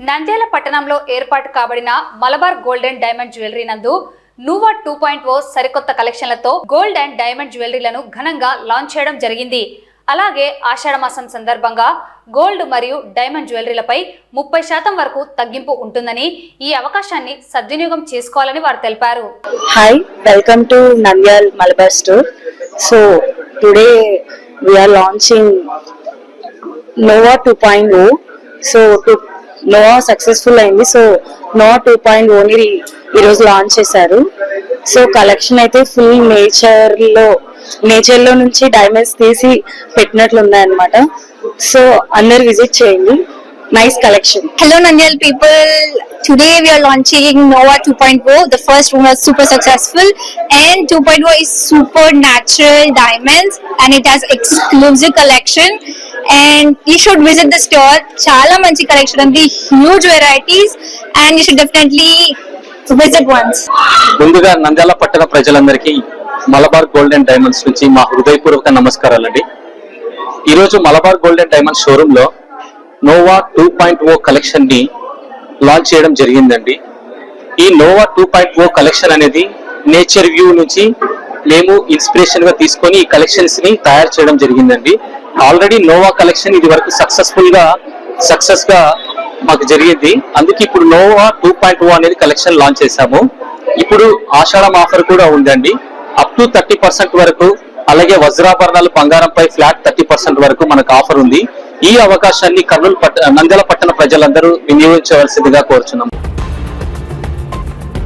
నంద్యాల పట్టణంలో ఏర్పాటు కాబడిన Malabar gold and diamond jewellery నందు నువా 2.0 సరికొత్త కలెక్షన్లతో గోల్డ్ అండ్ డైమండ్ జ్యువెలరీలను ఘనంగా లాంచ్ చేయడం జరిగింది. అలాగే ఆషాఢ మాసం సందర్భంగా గోల్డ్ మరియు డైమండ్ జ్యువెలరీలపై 30% వరకు తగ్గింపు ఉంటుందని, ఈ అవకాశాన్ని సద్వినియోగం చేసుకోవాలని వారు తెలిపారు. Hi, welcome to Nandyal Malabar store. So today we are launching Nova 2.0. So Nova successful అయింది. సో నోవా 2.0 ని ఈరోజు లాంచ్ చేశారు. సో కలెక్షన్ అయితే ఫుల్ నేచర్ లో నుంచి డైమండ్స్ తీసి పెట్టినట్లు ఉన్నాయన్నమాట. సో అందరు విజిట్ చేయండి. Nice collection. Hello Nandyal people. Today we are launching Nova 2.0. The first one was super successful and 2.0 is super natural diamonds and it has exclusive collection and you should visit the store. Chala manchi collection and the huge varieties and you should definitely visit once. ముందుగా నంద్యాల పట్టణ ప్రజలందరికీ Malabar gold and diamonds నుంచి మా హృదయపూర్వక నమస్కారాలండి. ఈ రోజు Malabar gold and diamonds showroom లో నోవా 2.0 కలెక్షన్ ని లాంచ్ చేయడం జరిగిందండి. ఈ నోవా 2.0 కలెక్షన్ అనేది నేచర్ వ్యూ నుంచి మేము ఇన్స్పిరేషన్ గా తీసుకొని ఈ కలెక్షన్స్ ని తయారు చేయడం జరిగిందండి. ఆల్రెడీ నోవా కలెక్షన్ ఇది వరకు సక్సెస్ గా మాకు జరిగింది. అందుకే ఇప్పుడు నోవా 2.0 అనేది కలెక్షన్ లాంచ్ చేశాము. ఇప్పుడు ఆషాఢం ఆఫర్ కూడా ఉందండి. అప్ టు 30% వరకు, అలాగే వజ్రాభరణాలు బంగారంపై ఫ్లాట్ 30% వరకు మనకు ఆఫర్ ఉంది. ఈ అవకాశాన్ని నంద్యాల పట్టణ ప్రజలందరూ వినియోగించవలసిందిగా కోరుచున్నాం.